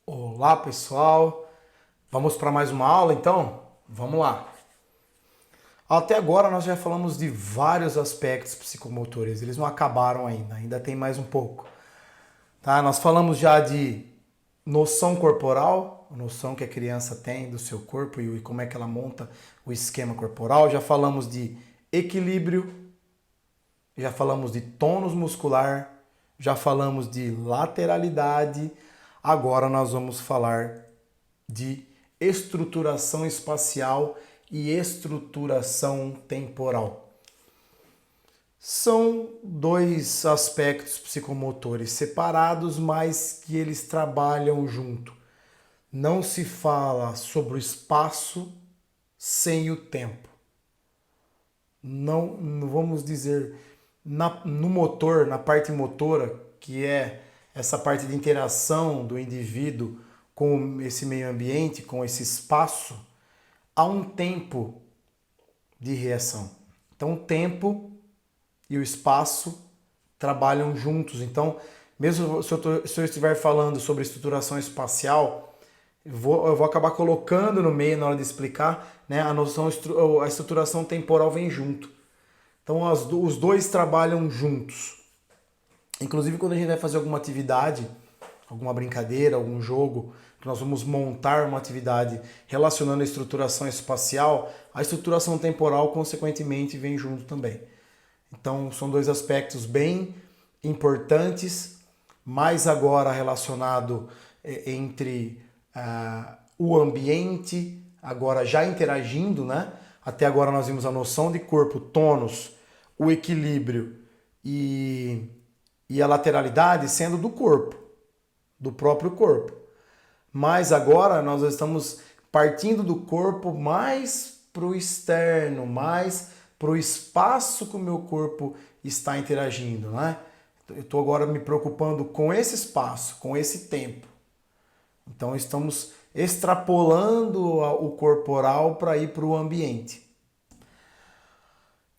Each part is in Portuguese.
Olá pessoal, vamos para mais uma aula então? Vamos lá. Até agora nós já falamos de vários aspectos psicomotores, eles não acabaram ainda tem mais um pouco. Tá? Nós falamos já de noção corporal, a noção que a criança tem do seu corpo e como é que ela monta o esquema corporal. Já falamos de equilíbrio, já falamos de tônus muscular, já falamos de lateralidade. Agora nós vamos falar de estruturação espacial e estruturação temporal. São dois aspectos psicomotores separados, mas que eles trabalham junto. Não se fala sobre o espaço sem o tempo. Não vamos dizer no motor, na parte motora, que é essa parte de interação do indivíduo com esse meio ambiente, com esse espaço, há um tempo de reação. Então, o tempo e o espaço trabalham juntos. Então, mesmo se eu estiver falando sobre estruturação espacial, eu vou acabar colocando no meio, na hora de explicar, né, a estruturação temporal vem junto. Então, os dois trabalham juntos. Inclusive, quando a gente vai fazer alguma atividade, alguma brincadeira, algum jogo, que nós vamos montar uma atividade relacionando a estruturação espacial, a estruturação temporal, consequentemente, vem junto também. Então, são dois aspectos bem importantes, mais agora relacionado entre o ambiente, agora já interagindo, né? Até agora nós vimos a noção de corpo, tônus, o equilíbrio e a lateralidade sendo do corpo, do próprio corpo. Mas agora nós estamos partindo do corpo mais para o externo, mais para o espaço que o meu corpo está interagindo, né? Eu estou agora me preocupando com esse espaço, com esse tempo. Então estamos extrapolando o corporal para ir para o ambiente.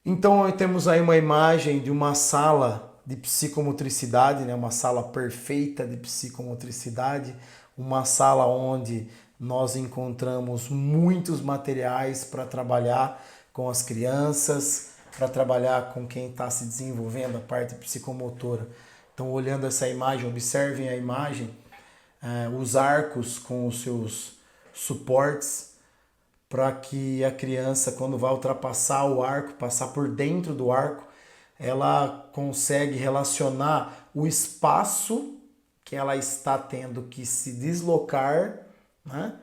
Então temos aí uma imagem de uma sala de psicomotricidade, né? Uma sala perfeita de psicomotricidade, uma sala onde nós encontramos muitos materiais para trabalhar com as crianças, para trabalhar com quem está se desenvolvendo a parte psicomotora. Então, olhando essa imagem, observem a imagem, os arcos com os seus suportes, para que a criança, quando vai ultrapassar o arco, passar por dentro do arco, ela consegue relacionar o espaço que ela está tendo que se deslocar, né?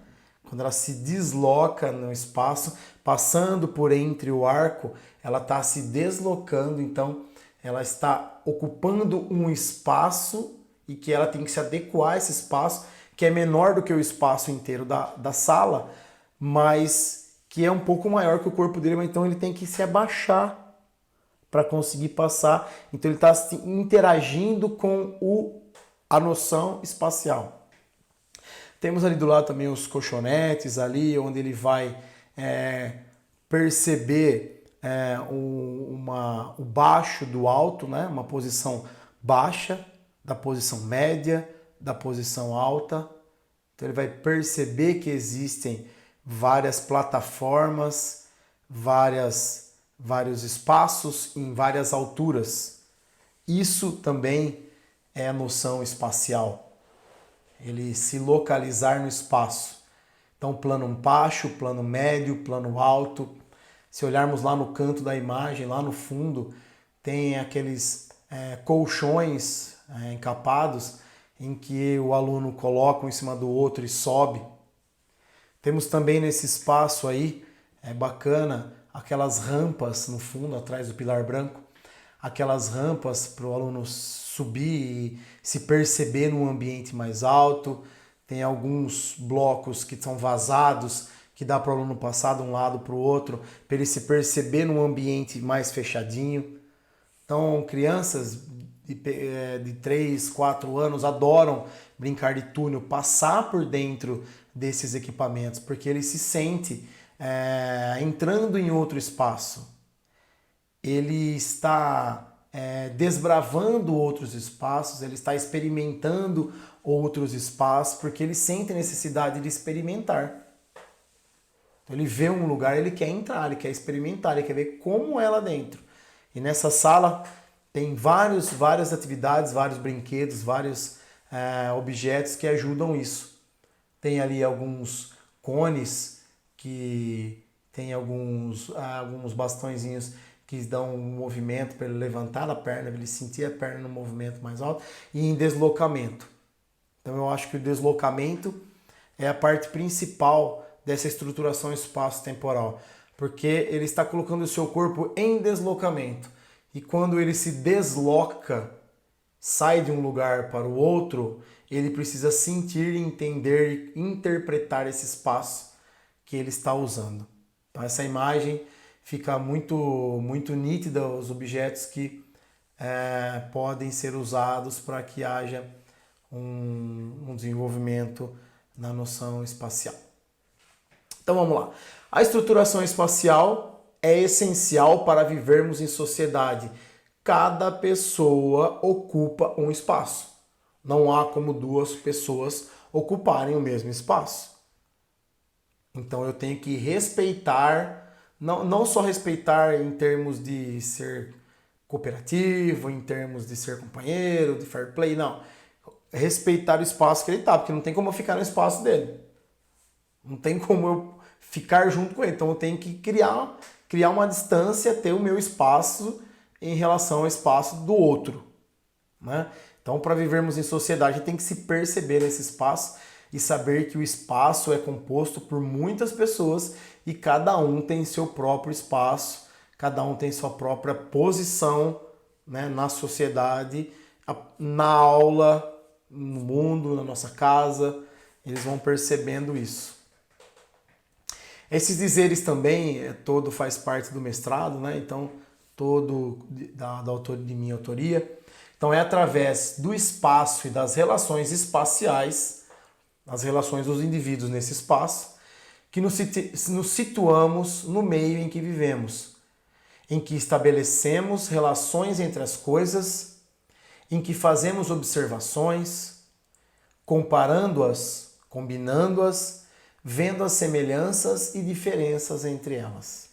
Quando ela se desloca no espaço, passando por entre o arco, ela está se deslocando, então ela está ocupando um espaço e que ela tem que se adequar a esse espaço, que é menor do que o espaço inteiro da sala, mas que é um pouco maior que o corpo dele, então ele tem que se abaixar para conseguir passar. Então ele está interagindo com a noção espacial. Temos ali do lado também os colchonetes ali, onde ele vai perceber o baixo do alto, né? Uma posição baixa, da posição média, da posição alta. Então ele vai perceber que existem várias plataformas, vários espaços em várias alturas. Isso também é a noção espacial. Ele se localizar no espaço. Então, plano baixo, plano médio, plano alto. Se olharmos lá no canto da imagem, lá no fundo, tem aqueles colchões encapados em que o aluno coloca um em cima do outro e sobe. Temos também nesse espaço aí, é bacana, aquelas rampas no fundo, atrás do pilar branco, aquelas rampas para o aluno subir e se perceber num ambiente mais alto. Tem alguns blocos que são vazados, que dá para o aluno passar de um lado para o outro, para ele se perceber num ambiente mais fechadinho. Então, crianças de 3, 4 anos adoram brincar de túnel, passar por dentro desses equipamentos, porque ele se sente entrando em outro espaço. Ele está desbravando outros espaços, ele está experimentando outros espaços, porque ele sente necessidade de experimentar. Então, ele vê um lugar, ele quer entrar, ele quer experimentar, ele quer ver como é lá dentro. E nessa sala tem várias atividades, vários brinquedos, vários objetos que ajudam isso. Tem ali alguns cones que tem alguns bastõezinhos que dão um movimento para ele levantar a perna, para ele sentir a perna no movimento mais alto, e em deslocamento. Então eu acho que o deslocamento é a parte principal dessa estruturação espaço-temporal, porque ele está colocando o seu corpo em deslocamento. E quando ele se desloca, sai de um lugar para o outro, ele precisa sentir, entender e interpretar esse espaço que ele está usando. Então essa imagem fica muito nítida, os objetos que podem ser usados para que haja um desenvolvimento na noção espacial. Então vamos lá. A estruturação espacial é essencial para vivermos em sociedade. Cada pessoa ocupa um espaço. Não há como duas pessoas ocuparem o mesmo espaço. Então eu tenho que respeitar, não só respeitar em termos de ser cooperativo, em termos de ser companheiro, de fair play, não. Respeitar o espaço que ele está, porque não tem como eu ficar no espaço dele. Não tem como eu ficar junto com ele. Então eu tenho que criar uma distância, ter o meu espaço em relação ao espaço do outro, né? Então, para vivermos em sociedade, a gente tem que se perceber nesse espaço e saber que o espaço é composto por muitas pessoas e cada um tem seu próprio espaço, cada um tem sua própria posição, né, na sociedade, na aula, no mundo, na nossa casa. Eles vão percebendo isso. Esses dizeres também, todo faz parte do mestrado, né? Então, todo de minha autoria. Então, é através do espaço e das relações espaciais, as relações dos indivíduos nesse espaço, que nos situamos no meio em que vivemos, em que estabelecemos relações entre as coisas, em que fazemos observações, comparando-as, combinando-as, vendo as semelhanças e diferenças entre elas.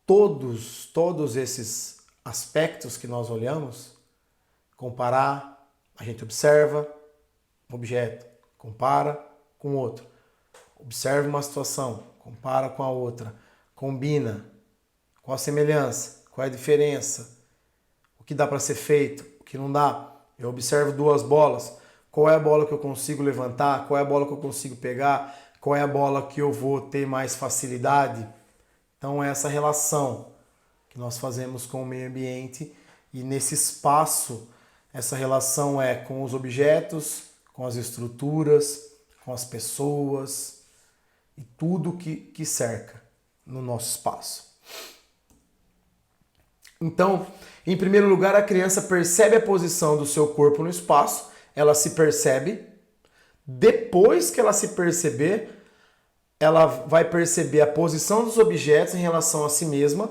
Todos esses aspectos que nós olhamos, comparar, a gente observa um objeto, compara com outro, observa uma situação, compara com a outra, combina, qual a semelhança, qual é a diferença, o que dá para ser feito, o que não dá. Eu observo duas bolas, qual é a bola que eu consigo levantar, qual é a bola que eu consigo pegar, qual é a bola que eu vou ter mais facilidade. Então, essa relação que nós fazemos com o meio ambiente, e nesse espaço, essa relação é com os objetos, com as estruturas, com as pessoas e tudo que cerca no nosso espaço. Então, em primeiro lugar, a criança percebe a posição do seu corpo no espaço, ela se percebe. Depois que ela se perceber, ela vai perceber a posição dos objetos em relação a si mesma.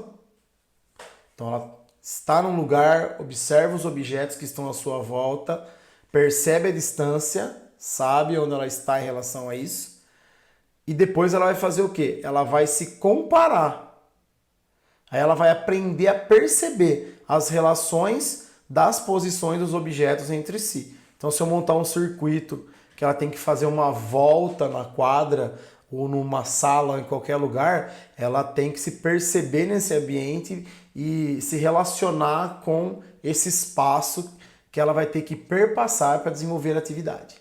Então ela está num lugar, observa os objetos que estão à sua volta, percebe a distância, sabe onde ela está em relação a isso. E depois ela vai fazer o quê? Ela vai se comparar. Aí ela vai aprender a perceber as relações das posições dos objetos entre si. Então, se eu montar um circuito que ela tem que fazer uma volta na quadra ou numa sala, em qualquer lugar, ela tem que se perceber nesse ambiente e se relacionar com esse espaço que ela vai ter que perpassar para desenvolver a atividade.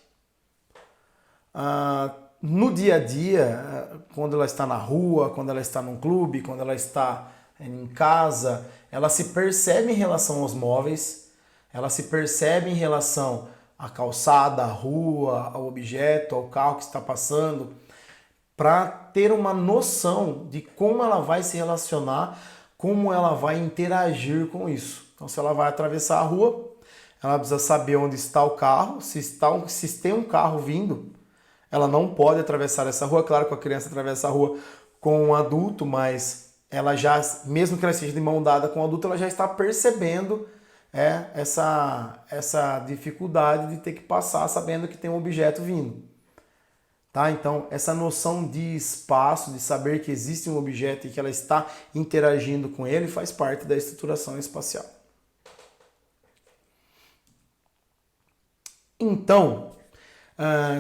No dia a dia, quando ela está na rua, quando ela está num clube, quando ela está em casa, ela se percebe em relação aos móveis, ela se percebe em relação à calçada, à rua, ao objeto, ao carro que está passando, para ter uma noção de como ela vai se relacionar, como ela vai interagir com isso. Então, se ela vai atravessar a rua, ela precisa saber onde está o carro, se tem um carro vindo, ela não pode atravessar essa rua. Claro que a criança atravessa a rua com um adulto, mas ela já, mesmo que ela esteja de mão dada com o adulto, ela já está percebendo essa dificuldade de ter que passar sabendo que tem um objeto vindo. Tá? Então, essa noção de espaço, de saber que existe um objeto e que ela está interagindo com ele, faz parte da estruturação espacial. Então,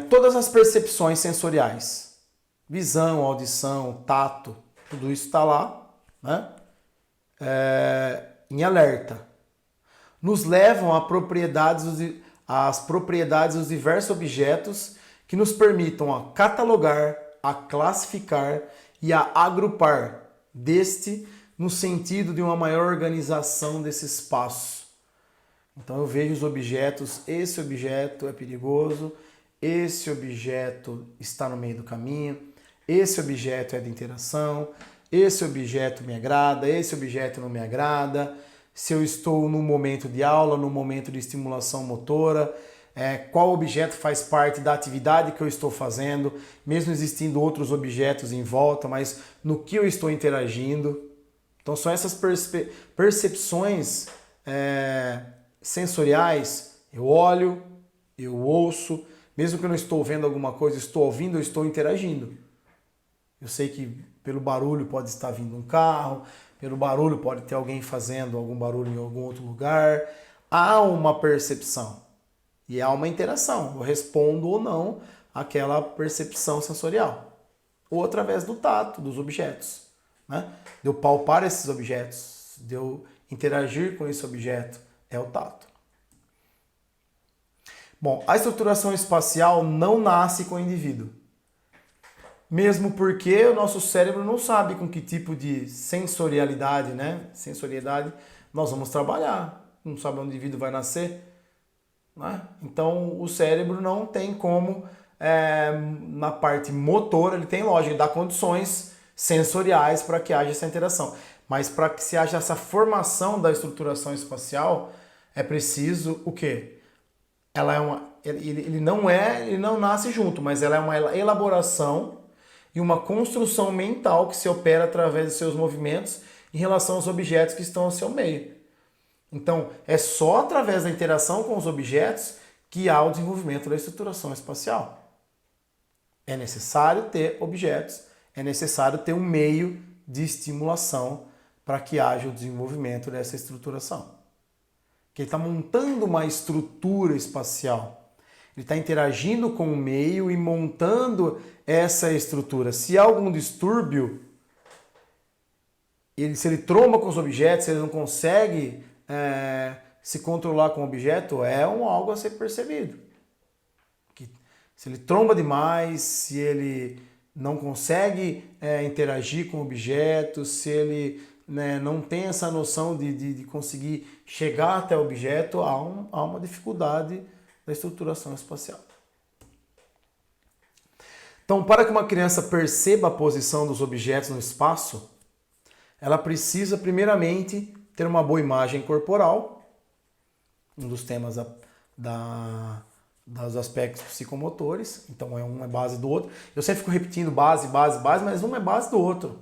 todas as percepções sensoriais, visão, audição, tato, tudo isso está lá, né? Em alerta. Nos levam às propriedades dos diversos objetos que nos permitam a catalogar, a classificar e a agrupar no sentido de uma maior organização desse espaço. Então eu vejo os objetos, esse objeto é perigoso, esse objeto está no meio do caminho, esse objeto é de interação, esse objeto me agrada, esse objeto não me agrada, se eu estou no momento de aula, no momento de estimulação motora, qual objeto faz parte da atividade que eu estou fazendo, mesmo existindo outros objetos em volta, mas no que eu estou interagindo. Então são essas percepções sensoriais. Eu olho, eu ouço, mesmo que eu não estou vendo alguma coisa, estou ouvindo, eu estou interagindo. Eu sei que pelo barulho pode estar vindo um carro, pelo barulho pode ter alguém fazendo algum barulho em algum outro lugar. Há uma percepção. E há uma interação, eu respondo ou não àquela percepção sensorial. Ou através do tato, dos objetos. Né? De eu palpar esses objetos, de eu interagir com esse objeto, é o tato. Bom, a estruturação espacial não nasce com o indivíduo. Mesmo porque o nosso cérebro não sabe com que tipo de sensorialidade nós vamos trabalhar. Não sabe onde o indivíduo vai nascer. Né? Então o cérebro não tem como, na parte motora, ele tem, lógico, ele dá condições sensoriais para que haja essa interação. Mas para que se haja essa formação da estruturação espacial, é preciso o quê? Ele não nasce junto, mas ela é uma elaboração e uma construção mental que se opera através de seus movimentos em relação aos objetos que estão ao seu meio. Então, é só através da interação com os objetos que há o desenvolvimento da estruturação espacial. É necessário ter objetos, é necessário ter um meio de estimulação para que haja o desenvolvimento dessa estruturação. Que ele está montando uma estrutura espacial. Ele está interagindo com o meio e montando essa estrutura. Se há algum distúrbio, se ele tromba com os objetos, se ele não consegue se controlar com o objeto, é algo a ser percebido. Se ele tromba demais, se ele não consegue interagir com o objeto, se ele não tem essa noção de conseguir chegar até o objeto, há uma dificuldade da estruturação espacial. Então, para que uma criança perceba a posição dos objetos no espaço, ela precisa, primeiramente, ter uma boa imagem corporal, um dos temas dos aspectos psicomotores, então um é base do outro. Eu sempre fico repetindo base, mas um é base do outro.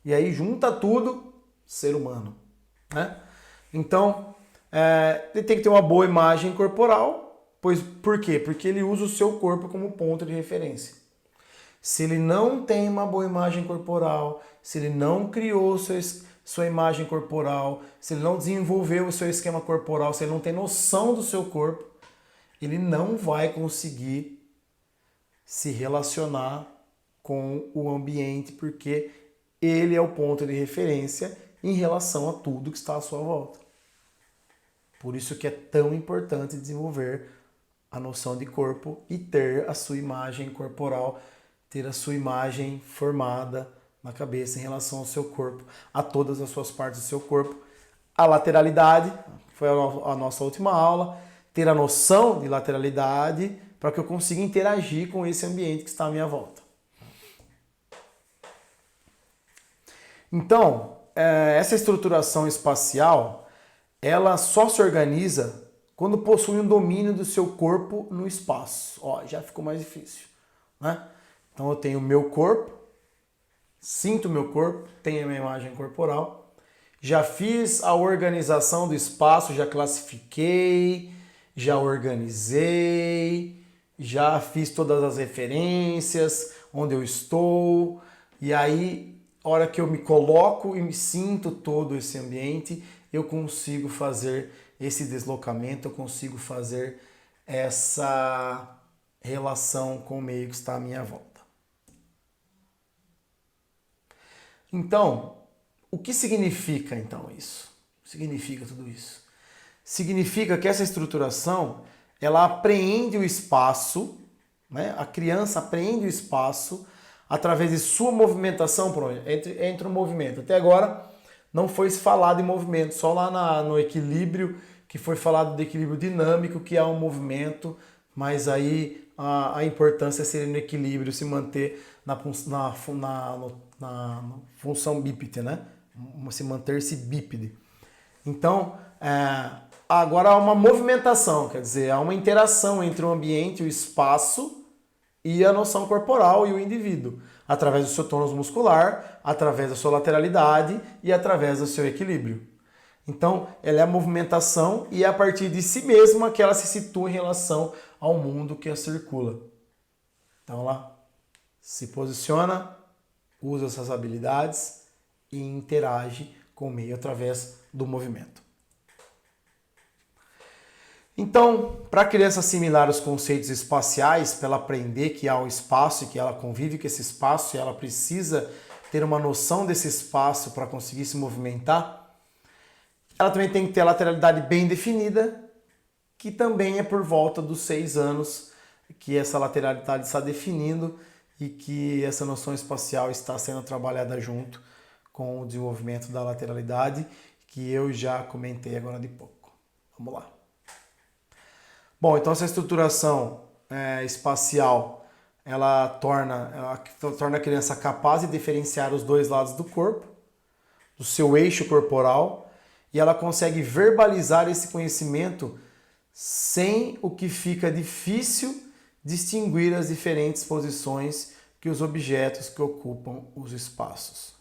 E aí junta tudo, ser humano. Né? Então, ele tem que ter uma boa imagem corporal, por quê? Porque ele usa o seu corpo como ponto de referência. Se ele não tem uma boa imagem corporal, se ele não criou sua imagem corporal, se ele não desenvolveu o seu esquema corporal, se ele não tem noção do seu corpo, ele não vai conseguir se relacionar com o ambiente, porque ele é o ponto de referência em relação a tudo que está à sua volta. Por isso que é tão importante desenvolver a noção de corpo e ter a sua imagem corporal, ter a sua imagem formada na cabeça em relação ao seu corpo, a todas as suas partes do seu corpo. A lateralidade, foi a nossa última aula, ter a noção de lateralidade para que eu consiga interagir com esse ambiente que está à minha volta. Então, essa estruturação espacial, ela só se organiza quando possui um domínio do seu corpo no espaço. Já ficou mais difícil, né? Então eu tenho o meu corpo, sinto meu corpo, tenho a minha imagem corporal, já fiz a organização do espaço, já classifiquei, já organizei, já fiz todas as referências, onde eu estou, e aí, a hora que eu me coloco e me sinto todo esse ambiente, eu consigo fazer esse deslocamento, eu consigo fazer essa relação com o meio que está à minha volta. Então, o que significa então isso? Significa tudo isso? Significa que essa estruturação, ela apreende o espaço, né? A criança apreende o espaço através de sua movimentação entre o movimento. Até agora não foi falado em movimento, só lá no equilíbrio, que foi falado de equilíbrio dinâmico, que é um movimento, mas aí a importância seria no equilíbrio, se manter na função bípede, né? Se manter-se bípede. Então, agora há uma movimentação, quer dizer, há uma interação entre o ambiente, o espaço e a noção corporal e o indivíduo, através do seu tônus muscular, através da sua lateralidade e através do seu equilíbrio. Então, ela é a movimentação e é a partir de si mesma que ela se situa em relação ao mundo que a circula. Então, ela se posiciona, usa essas habilidades e interage com o meio através do movimento. Então, para a criança assimilar os conceitos espaciais, para ela aprender que há um espaço e que ela convive com esse espaço e ela precisa ter uma noção desse espaço para conseguir se movimentar, ela também tem que ter a lateralidade bem definida, que também é por volta dos 6 anos que essa lateralidade está definindo e que essa noção espacial está sendo trabalhada junto com o desenvolvimento da lateralidade, que eu já comentei agora de pouco. Vamos lá. Bom, então essa estruturação espacial, ela torna a criança capaz de diferenciar os dois lados do corpo, do seu eixo corporal, e ela consegue verbalizar esse conhecimento sem o que fica difícil distinguir as diferentes posições que os objetos que ocupam os espaços.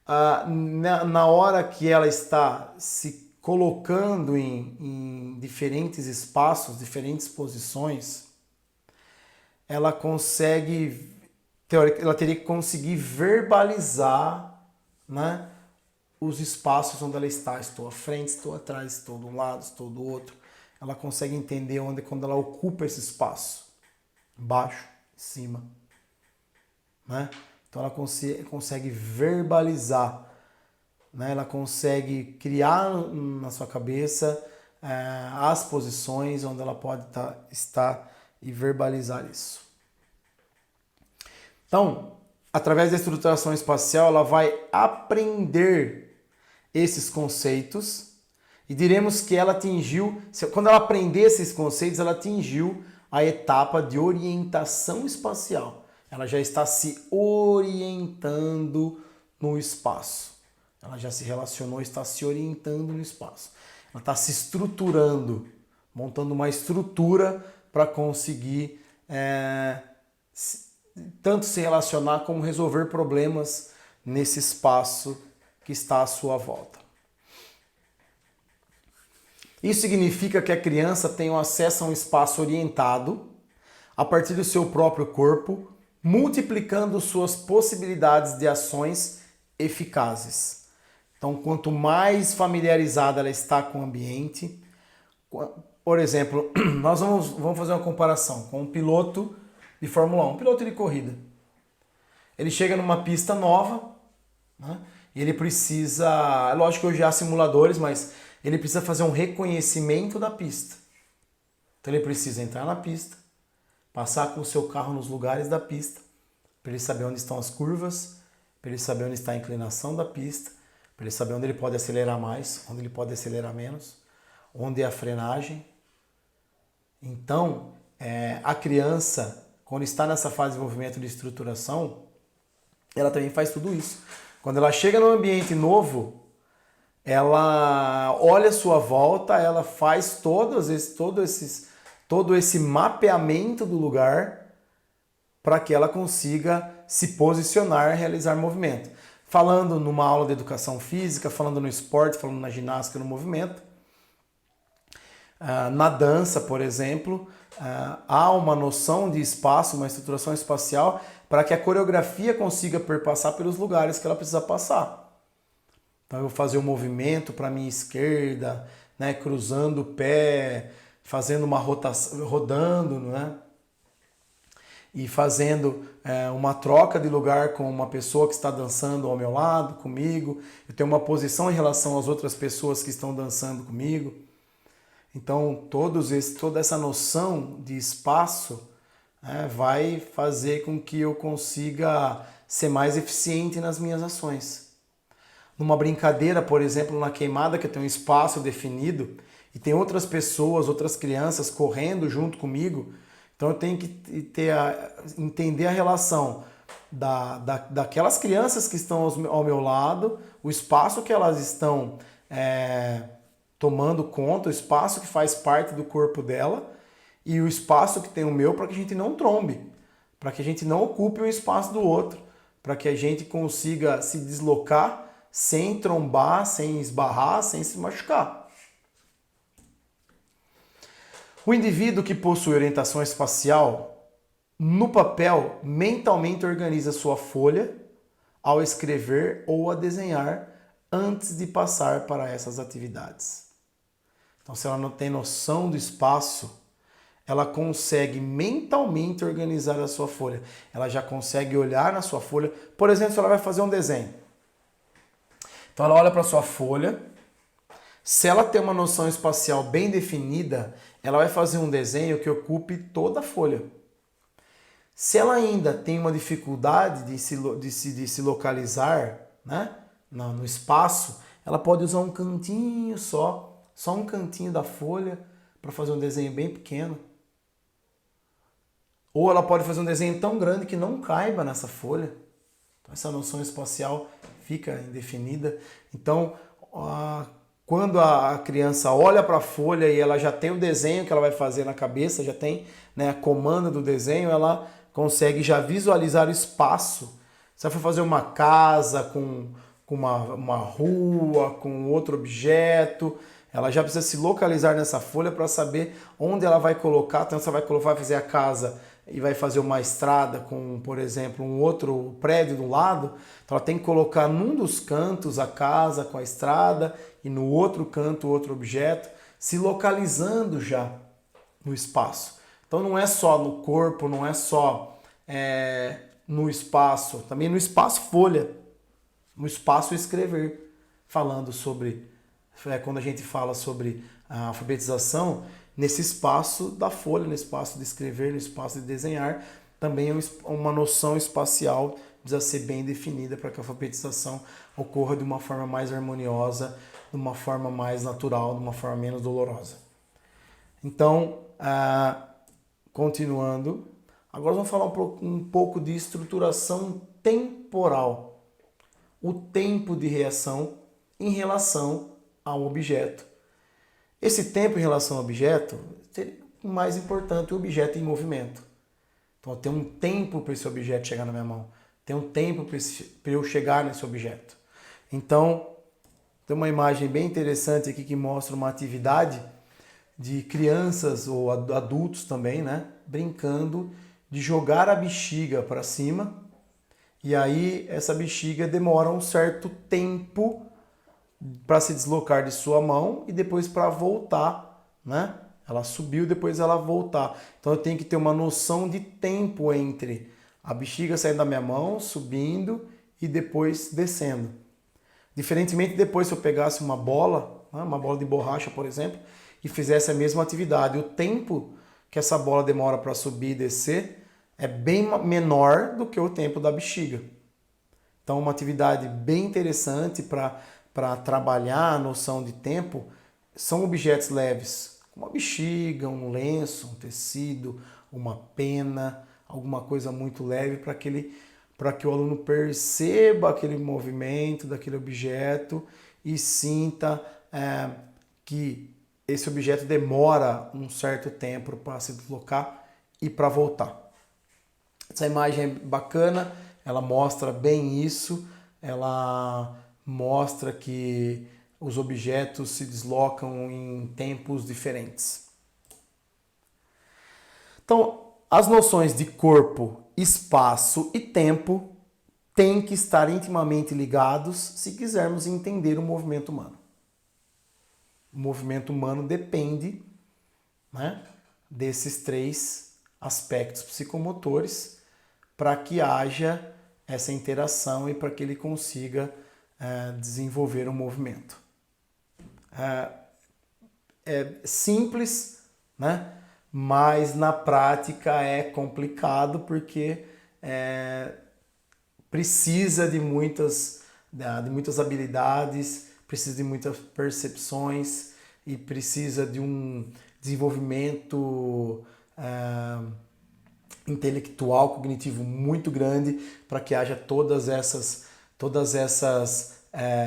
Na hora que ela está se colocando em diferentes espaços, diferentes posições, ela teria que conseguir verbalizar, né, os espaços onde ela está. Estou à frente, estou atrás, estou de um lado, estou do outro. Ela consegue entender quando ela ocupa esse espaço. Embaixo, em cima. Né? Então ela consegue verbalizar. Né? Ela consegue criar na sua cabeça as posições onde ela pode estar e verbalizar isso. Então, através da estruturação espacial, ela vai aprender esses conceitos e diremos que ela atingiu, quando ela aprender esses conceitos, ela atingiu a etapa de orientação espacial. Ela já está se orientando no espaço. Ela já se relacionou, está se orientando no espaço. Ela está se estruturando, montando uma estrutura para conseguir tanto se relacionar como resolver problemas nesse espaço que está à sua volta. Isso significa que a criança tem um acesso a um espaço orientado a partir do seu próprio corpo, multiplicando suas possibilidades de ações eficazes. Então, quanto mais familiarizada ela está com o ambiente, por exemplo, nós vamos fazer uma comparação com um piloto de Fórmula 1, um piloto de corrida. Ele chega numa pista nova, né? E ele precisa, lógico que hoje há simuladores, mas ele precisa fazer um reconhecimento da pista. Então ele precisa entrar na pista, passar com o seu carro nos lugares da pista, para ele saber onde estão as curvas, para ele saber onde está a inclinação da pista, para ele saber onde ele pode acelerar mais, onde ele pode acelerar menos, onde é a frenagem. Então, a criança, quando está nessa fase de desenvolvimento de estruturação, ela também faz tudo isso. Quando ela chega num ambiente novo, ela olha a sua volta, ela faz todo esse mapeamento do lugar para que ela consiga se posicionar e realizar movimento. Falando numa aula de educação física, falando no esporte, falando na ginástica, no movimento, na dança, por exemplo, há uma noção de espaço, uma estruturação espacial para que a coreografia consiga perpassar pelos lugares que ela precisa passar. Então eu vou fazer um movimento para a minha esquerda, né, cruzando o pé, fazendo uma rotação, rodando, né, e fazendo uma troca de lugar com uma pessoa que está dançando ao meu lado, comigo. Eu tenho uma posição em relação às outras pessoas que estão dançando comigo. Então, toda essa noção de espaço vai fazer com que eu consiga ser mais eficiente nas minhas ações. Numa brincadeira, por exemplo, na queimada, que eu tenho um espaço definido e tem outras pessoas, outras crianças correndo junto comigo, então eu tenho que entender a relação daquelas crianças que estão ao meu lado, o espaço que elas estão tomando conta, o espaço que faz parte do corpo dela e o espaço que tem o meu, para que a gente não trombe, para que a gente não ocupe o espaço do outro, para que a gente consiga se deslocar sem trombar, sem esbarrar, sem se machucar. O indivíduo que possui orientação espacial, no papel, mentalmente organiza sua folha ao escrever ou a desenhar antes de passar para essas atividades. Então, se ela não tem noção do espaço, ela consegue mentalmente organizar a sua folha. Ela já consegue olhar na sua folha. Por exemplo, se ela vai fazer um desenho. Então, ela olha para a sua folha. Se ela tem uma noção espacial bem definida, ela vai fazer um desenho que ocupe toda a folha. Se ela ainda tem uma dificuldade de se localizar, né, no espaço, ela pode usar um cantinho só um cantinho da folha para fazer um desenho bem pequeno. Ou ela pode fazer um desenho tão grande que não caiba nessa folha. Então essa noção espacial fica indefinida. Então, quando a criança olha para a folha e ela já tem o desenho que ela vai fazer na cabeça, já tem, né, a comanda do desenho, ela consegue já visualizar o espaço. Se ela for fazer uma casa com uma rua, com outro objeto, ela já precisa se localizar nessa folha para saber onde ela vai colocar. Então, se ela vai fazer a casa e vai fazer uma estrada com, por exemplo, um outro prédio do lado, então ela tem que colocar num dos cantos a casa com a estrada e no outro canto outro objeto, se localizando já no espaço. Então não é só no corpo, não é só no espaço, também no espaço folha, no espaço escrever, falando sobre, quando a gente fala sobre a alfabetização, nesse espaço da folha, no espaço de escrever, no espaço de desenhar, também uma noção espacial precisa ser bem definida para que a alfabetização ocorra de uma forma mais harmoniosa, de uma forma mais natural, de uma forma menos dolorosa. Então, continuando, agora vamos falar um pouco de estruturação temporal. O tempo de reação em relação ao objeto. Esse tempo em relação ao objeto seria o mais importante, o objeto em movimento. Então, eu tenho um tempo para esse objeto chegar na minha mão. Tem um tempo para eu chegar nesse objeto. Então, tem uma imagem bem interessante aqui que mostra uma atividade de crianças ou adultos também, né, brincando de jogar a bexiga para cima. E aí, essa bexiga demora um certo tempo para se deslocar de sua mão e depois para voltar, né? Ela subiu, depois ela voltar. Então eu tenho que ter uma noção de tempo entre a bexiga saindo da minha mão, subindo e depois descendo. Diferentemente depois se eu pegasse uma bola, né, uma bola de borracha, por exemplo, e fizesse a mesma atividade, o tempo que essa bola demora para subir e descer é bem menor do que o tempo da bexiga. Então uma atividade bem interessante para trabalhar a noção de tempo são objetos leves, como uma bexiga, um lenço, um tecido, uma pena, alguma coisa muito leve para que o aluno perceba aquele movimento daquele objeto e sinta que esse objeto demora um certo tempo para se deslocar e para voltar. Essa imagem é bacana, ela mostra bem isso, ela mostra que os objetos se deslocam em tempos diferentes. Então, as noções de corpo, espaço e tempo têm que estar intimamente ligados se quisermos entender o movimento humano. O movimento humano depende, né, desses três aspectos psicomotores para que haja essa interação e para que ele consiga desenvolver um movimento. É simples, né? Mas na prática é complicado porque precisa de muitas habilidades, precisa de muitas percepções e precisa de um desenvolvimento intelectual, cognitivo muito grande para que haja todas essas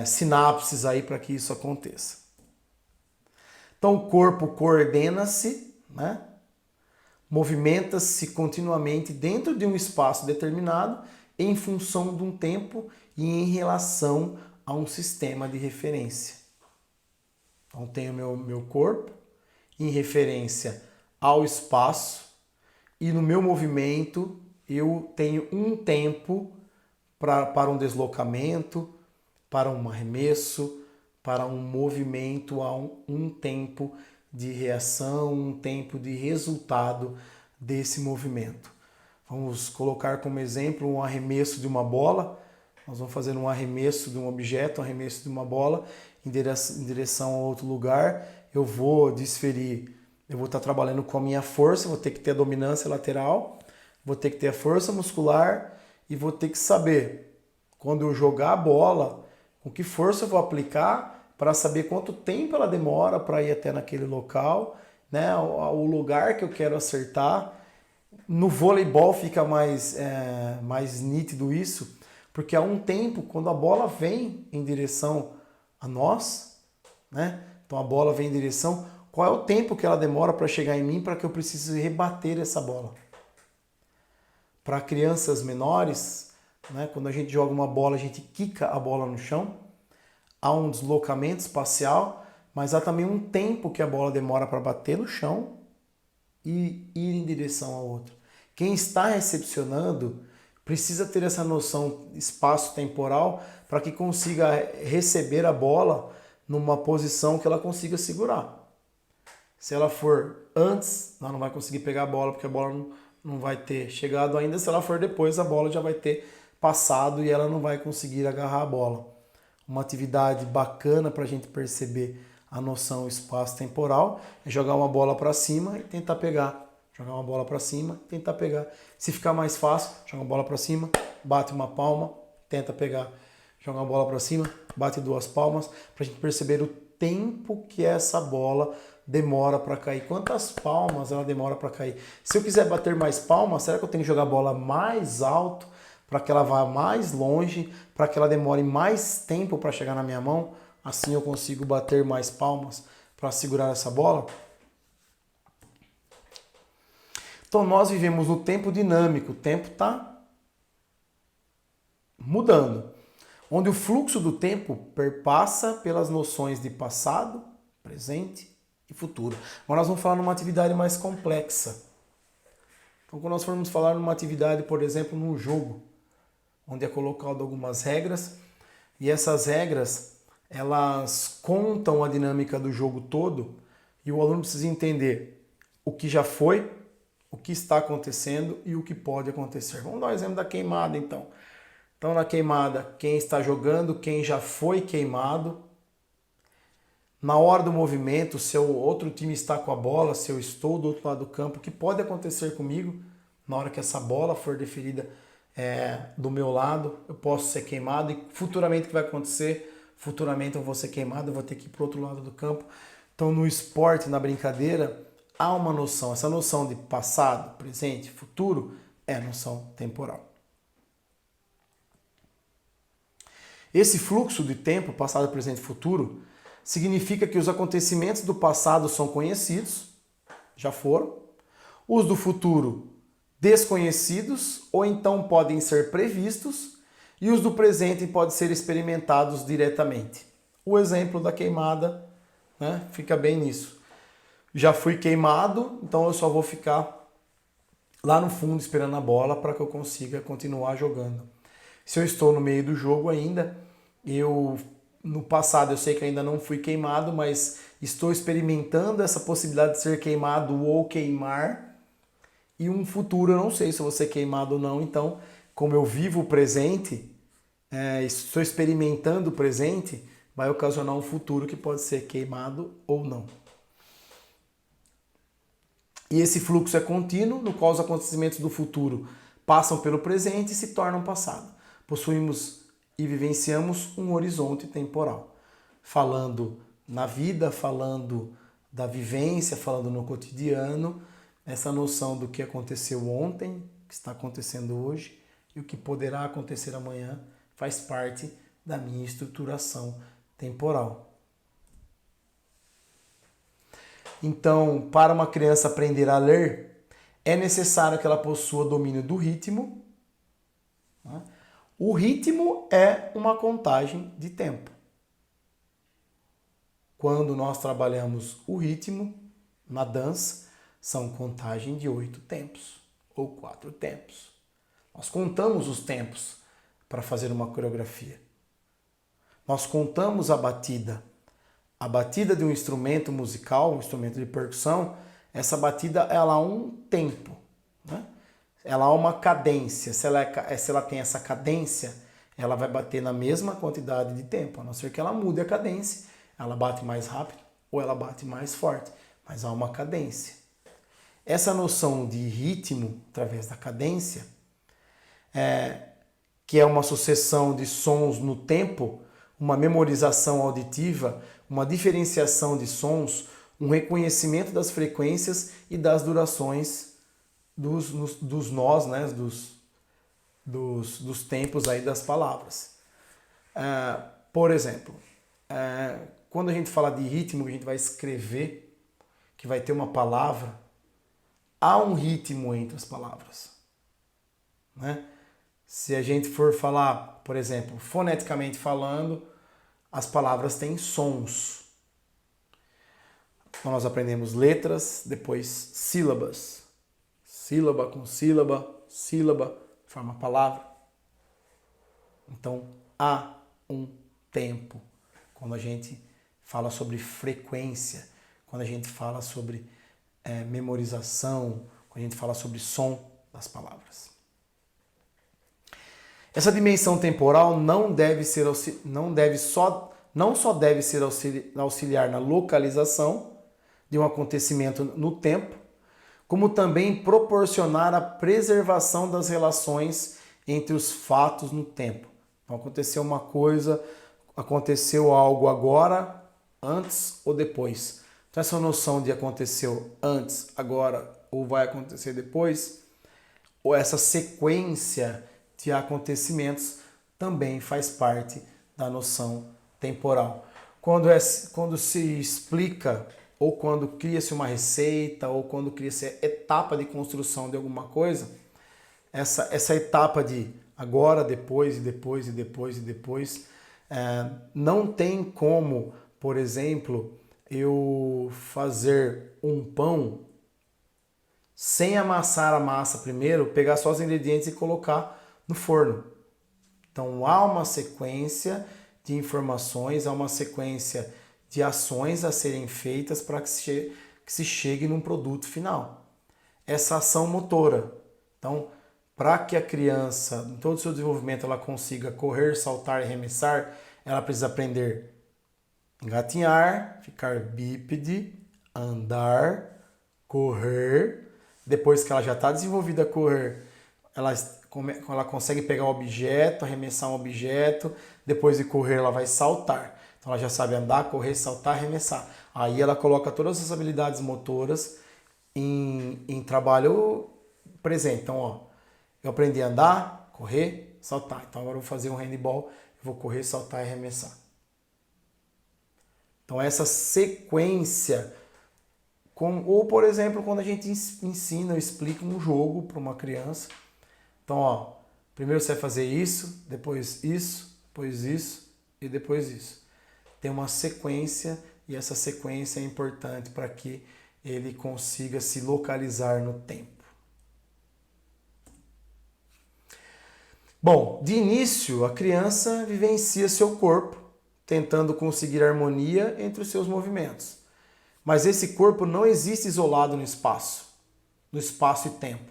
sinapses aí para que isso aconteça. Então o corpo coordena-se, né? Movimenta-se continuamente dentro de um espaço determinado em função de um tempo e em relação a um sistema de referência. Então tenho meu corpo em referência ao espaço e no meu movimento eu tenho um tempo para um deslocamento, para um arremesso, para um movimento, a um tempo de reação, um tempo de resultado desse movimento. Vamos colocar como exemplo um arremesso de uma bola. Nós vamos fazer um arremesso de um objeto, um arremesso de uma bola em direção a outro lugar. Eu vou desferir, eu vou estar trabalhando com a minha força, vou ter que ter a dominância lateral, vou ter que ter a força muscular e vou ter que saber, quando eu jogar a bola, com que força eu vou aplicar para saber quanto tempo ela demora para ir até naquele local, né? O lugar que eu quero acertar. No voleibol fica mais nítido isso, porque há um tempo, quando a bola vem em direção a nós, né? Então a bola vem em direção, qual é o tempo que ela demora para chegar em mim para que eu precise rebater essa bola? Para crianças menores, né? Quando a gente joga uma bola, a gente quica a bola no chão, há um deslocamento espacial, mas há também um tempo que a bola demora para bater no chão e ir em direção ao outro. Quem está recepcionando precisa ter essa noção espaço-temporal para que consiga receber a bola numa posição que ela consiga segurar. Se ela for antes, ela não vai conseguir pegar a bola porque a bola não vai ter chegado ainda. Se ela for depois, a bola já vai ter passado e ela não vai conseguir agarrar a bola. Uma atividade bacana para a gente perceber a noção espaço-temporal é jogar uma bola para cima e tentar pegar. Jogar uma bola para cima e tentar pegar. Se ficar mais fácil, joga uma bola para cima, bate uma palma, tenta pegar. Joga uma bola para cima, bate duas palmas, para a gente perceber o tempo que essa bola demora para cair. Quantas palmas ela demora para cair. Se eu quiser bater mais palmas, será que eu tenho que jogar a bola mais alto para que ela vá mais longe, para que ela demore mais tempo para chegar na minha mão? Assim eu consigo bater mais palmas para segurar essa bola? Então nós vivemos no tempo dinâmico, o tempo está mudando, onde o fluxo do tempo perpassa pelas noções de passado, presente e futuro. Agora nós vamos falar numa atividade mais complexa. Então quando nós formos falar numa atividade, por exemplo, num jogo, onde é colocado algumas regras, e essas regras, elas contam a dinâmica do jogo todo, e o aluno precisa entender o que já foi, o que está acontecendo e o que pode acontecer. Vamos dar um exemplo da queimada, então. Então, na queimada, quem está jogando, quem já foi queimado. Na hora do movimento, se o outro time está com a bola, se eu estou do outro lado do campo, o que pode acontecer comigo na hora que essa bola for deferida do meu lado, eu posso ser queimado e futuramente o que vai acontecer? Futuramente eu vou ser queimado, eu vou ter que ir para o outro lado do campo. Então, no esporte, na brincadeira, há uma noção. Essa noção de passado, presente, futuro é a noção temporal. Esse fluxo de tempo, passado, presente e futuro, significa que os acontecimentos do passado são conhecidos, já foram. Os do futuro desconhecidos ou então podem ser previstos, e os do presente podem ser experimentados diretamente. O exemplo da queimada, né, fica bem nisso. Já fui queimado, então eu só vou ficar lá no fundo esperando a bola para que eu consiga continuar jogando. Se eu estou no meio do jogo ainda, no passado eu sei que ainda não fui queimado, mas estou experimentando essa possibilidade de ser queimado ou queimar. E um futuro eu não sei se eu vou ser queimado ou não, então como eu vivo o presente, estou experimentando o presente, vai ocasionar um futuro que pode ser queimado ou não. E esse fluxo é contínuo, no qual os acontecimentos do futuro passam pelo presente e se tornam passado. Possuímos e vivenciamos um horizonte temporal. Falando na vida, falando da vivência, falando no cotidiano, essa noção do que aconteceu ontem, que está acontecendo hoje e o que poderá acontecer amanhã faz parte da minha estruturação temporal. Então, para uma criança aprender a ler, é necessário que ela possua domínio do ritmo. O ritmo é uma contagem de tempo. Quando nós trabalhamos o ritmo na dança, são contagem de 8 tempos ou 4 tempos. Nós contamos os tempos para fazer uma coreografia. Nós contamos a batida. A batida de um instrumento musical, um instrumento de percussão, essa batida ela há um tempo, né? Ela há uma cadência. Se ela tem essa cadência, ela vai bater na mesma quantidade de tempo, a não ser que ela mude a cadência. Ela bate mais rápido ou ela bate mais forte, mas há uma cadência. Essa noção de ritmo, através da cadência, que é uma sucessão de sons no tempo, uma memorização auditiva, uma diferenciação de sons, um reconhecimento das frequências e das durações dos nós, né? dos tempos aí das palavras. Por exemplo, quando a gente fala de ritmo, a gente vai escrever, que vai ter uma palavra, há um ritmo entre as palavras, né? Se a gente for falar, por exemplo, foneticamente falando, as palavras têm sons. Então nós aprendemos letras, depois sílabas. Sílaba com sílaba forma palavra. Então há um tempo. Quando a gente fala sobre frequência, quando a gente fala sobre memorização, quando a gente fala sobre som das palavras. Essa dimensão temporal não só deve ser auxiliar na localização de um acontecimento no tempo, como também proporcionar a preservação das relações entre os fatos no tempo. Então, aconteceu uma coisa, aconteceu algo agora, antes ou depois. Então, essa noção de aconteceu antes, agora ou vai acontecer depois, ou essa sequência de acontecimentos também faz parte da noção temporal. Quando se explica, ou quando cria-se uma receita, ou quando cria-se a etapa de construção de alguma coisa, essa etapa de agora, depois, e depois, e depois, e depois, não tem como, por exemplo, eu fazer um pão sem amassar a massa primeiro, pegar só os ingredientes e colocar no forno. Então há uma sequência de informações, há uma sequência de ações a serem feitas para que se chegue num produto final. Essa ação motora. Então, para que a criança, em todo o seu desenvolvimento, ela consiga correr, saltar e arremessar, ela precisa aprender a engatinhar, ficar bípede, andar, correr. Depois que ela já está desenvolvida a correr, ela consegue pegar um objeto, arremessar um objeto, depois de correr ela vai saltar. Então ela já sabe andar, correr, saltar, arremessar. Aí ela coloca todas as habilidades motoras em trabalho presente. Então, ó, eu aprendi a andar, correr, saltar. Então agora eu vou fazer um handball, eu vou correr, saltar e arremessar. Então essa sequência Ou, por exemplo, quando a gente ensina ou explica um jogo para uma criança. Então, ó, primeiro você vai fazer isso, depois isso e depois isso. Tem uma sequência e essa sequência é importante para que ele consiga se localizar no tempo. Bom, de início, a criança vivencia seu corpo, tentando conseguir harmonia entre os seus movimentos. Mas esse corpo não existe isolado no espaço e tempo.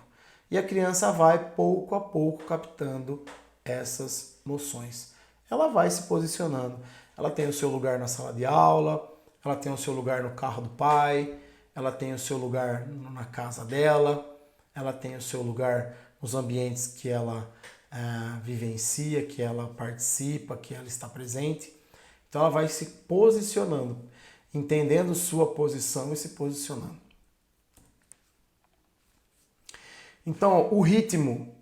E a criança vai pouco a pouco captando essas noções. Ela vai se posicionando. Ela tem o seu lugar na sala de aula, ela tem o seu lugar no carro do pai, ela tem o seu lugar na casa dela, ela tem o seu lugar nos ambientes que ela vivencia, que ela participa, que ela está presente. Então ela vai se posicionando, entendendo sua posição e se posicionando. Então o ritmo,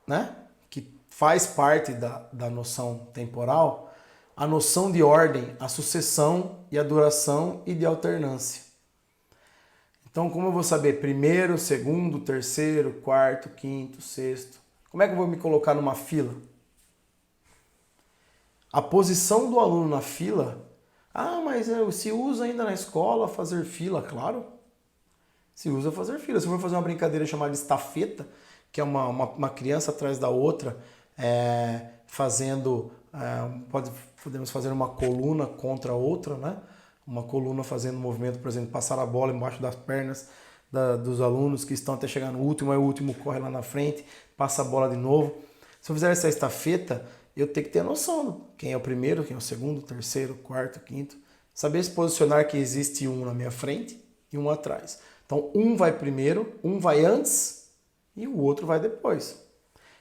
né, que faz parte da noção temporal, a noção de ordem, a sucessão e a duração e de alternância. Então, como eu vou saber primeiro, segundo, terceiro, quarto, quinto, sexto? Como é que eu vou me colocar numa fila? A posição do aluno na fila, mas se usa ainda na escola fazer fila, claro. Se usa fazer fila. Se for fazer uma brincadeira chamada de estafeta, que é uma criança atrás da outra, podemos fazer uma coluna contra a outra, né? Uma coluna fazendo movimento, por exemplo, passar a bola embaixo das pernas dos alunos que estão até chegar no último, aí o último corre lá na frente, passa a bola de novo. Se eu fizer essa estafeta, eu tenho que ter a noção de quem é o primeiro, quem é o segundo, terceiro, quarto, quinto. Saber se posicionar que existe um na minha frente e um atrás. Então, um vai primeiro, um vai antes e o outro vai depois.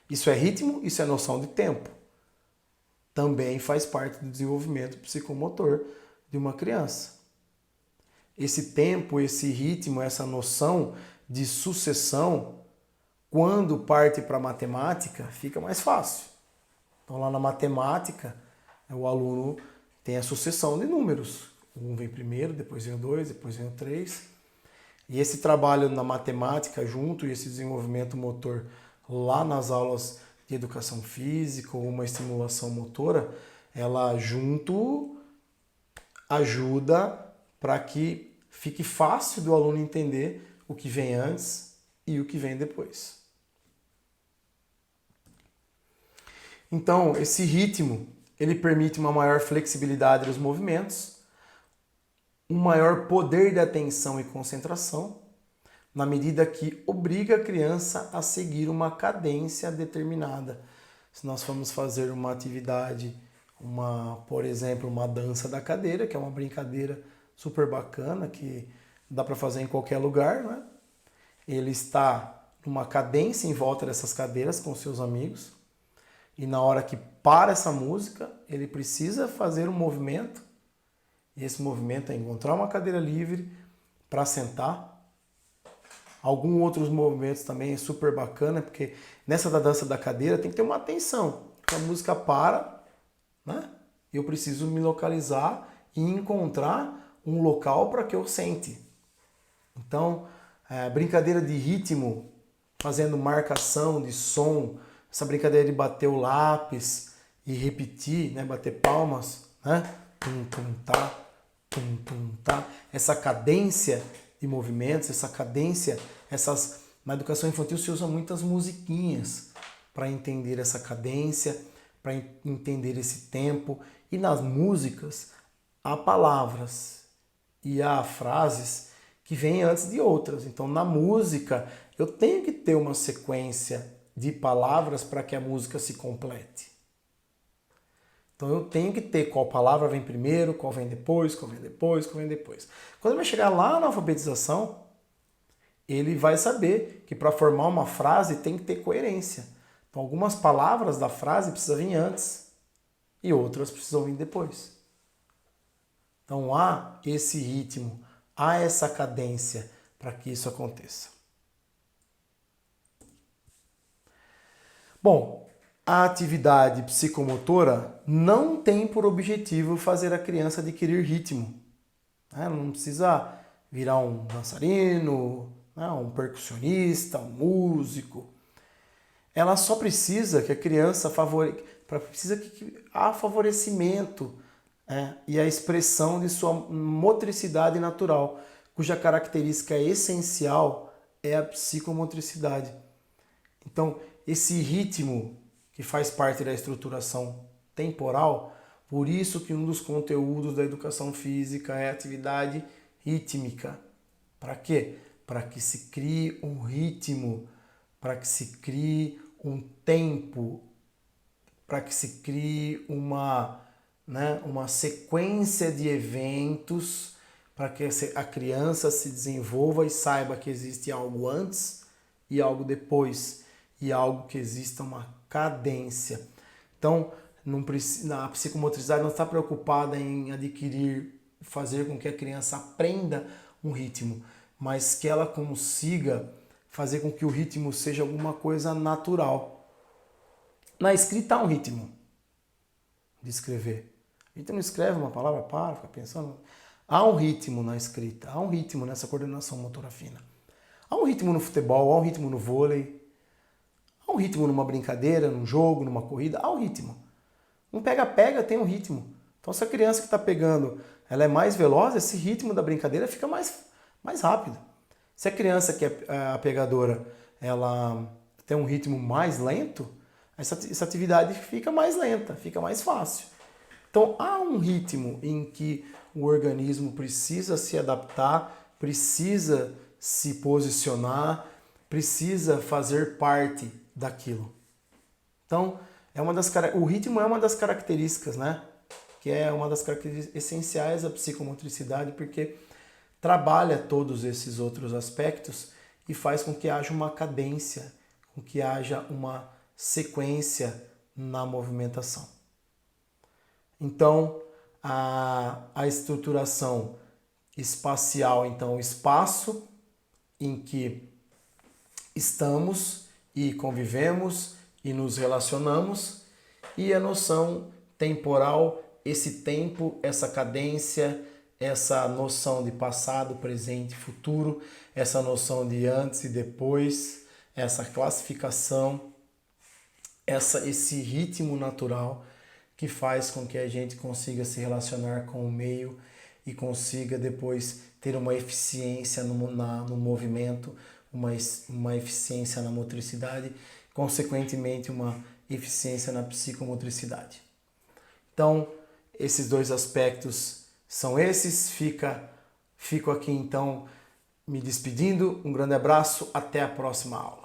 Isso é ritmo, isso é noção de tempo. Também faz parte do desenvolvimento psicomotor de uma criança. Esse tempo, esse ritmo, essa noção de sucessão, quando parte para a matemática, fica mais fácil. Então, lá na matemática, o aluno tem a sucessão de números. Um vem primeiro, depois vem o 2, depois vem o 3. E esse trabalho na matemática junto e esse desenvolvimento motor lá nas aulas de educação física ou uma estimulação motora, ela junto ajuda para que fique fácil do aluno entender o que vem antes e o que vem depois. Então, esse ritmo, ele permite uma maior flexibilidade dos movimentos, um maior poder de atenção e concentração, na medida que obriga a criança a seguir uma cadência determinada. Se nós formos fazer uma atividade, por exemplo, uma dança da cadeira, que é uma brincadeira super bacana, que dá para fazer em qualquer lugar, né? Ele está numa cadência em volta dessas cadeiras com seus amigos, e na hora que para essa música, ele precisa fazer um movimento, e esse movimento é encontrar uma cadeira livre para sentar. Alguns outros movimentos também é super bacana, porque nessa da dança da cadeira tem que ter uma atenção. A música para, né? Eu preciso me localizar e encontrar um local para que eu sente. Então, brincadeira de ritmo, fazendo marcação de som, essa brincadeira de bater o lápis e repetir, né? Bater palmas, né? Tum, tum, tá, tum, tum, tá. Essa cadência de movimentos, essa cadência, na educação infantil se usa muitas musiquinhas para entender essa cadência, para entender esse tempo. E nas músicas há palavras e há frases que vêm antes de outras. Então na música eu tenho que ter uma sequência de palavras para que a música se complete. Então eu tenho que ter qual palavra vem primeiro, qual vem depois, qual vem depois, qual vem depois. Quando ele vai chegar lá na alfabetização, ele vai saber que para formar uma frase tem que ter coerência. Então algumas palavras da frase precisam vir antes e outras precisam vir depois. Então há esse ritmo, há essa cadência para que isso aconteça. Bom, a atividade psicomotora não tem por objetivo fazer a criança adquirir ritmo. Ela não precisa virar um dançarino, né, um percussionista, um músico. Ela só precisa que a criança precisa que há favorecimento, e a expressão de sua motricidade natural, cuja característica essencial é a psicomotricidade. Então, esse ritmo que faz parte da estruturação temporal, por isso que um dos conteúdos da educação física é a atividade rítmica. Para quê? Para que se crie um ritmo, para que se crie um tempo, para que se crie uma sequência de eventos, para que a criança se desenvolva e saiba que existe algo antes e algo depois, e algo que exista uma cadência. Então, a psicomotricidade não está preocupada em fazer com que a criança aprenda um ritmo, mas que ela consiga fazer com que o ritmo seja alguma coisa natural. Na escrita há um ritmo de escrever. A gente não escreve uma palavra, fica pensando. Há um ritmo na escrita, há um ritmo nessa coordenação motora fina. Há um ritmo no futebol, há um ritmo no vôlei, há um ritmo numa brincadeira, num jogo, numa corrida, há um ritmo. Um pega-pega tem um ritmo. Então, se a criança que está pegando ela é mais veloz, esse ritmo da brincadeira fica mais rápido. Se a criança que é a pegadora ela tem um ritmo mais lento, essa atividade fica mais lenta, fica mais fácil. Então, há um ritmo em que o organismo precisa se adaptar, precisa se posicionar, precisa fazer parte daquilo. Então, o ritmo é uma das características, né? Que é uma das características essenciais da psicomotricidade, porque trabalha todos esses outros aspectos e faz com que haja uma cadência, com que haja uma sequência na movimentação. Então, a estruturação espacial, então, o espaço em que estamos e convivemos e nos relacionamos, e a noção temporal, esse tempo, essa cadência, essa noção de passado, presente, futuro, essa noção de antes e depois, essa classificação, esse ritmo natural que faz com que a gente consiga se relacionar com o meio e consiga depois ter uma eficiência no movimento, uma eficiência na motricidade, consequentemente uma eficiência na psicomotricidade. Então, esses dois aspectos são esses. Fico aqui então me despedindo. Um grande abraço, até a próxima aula.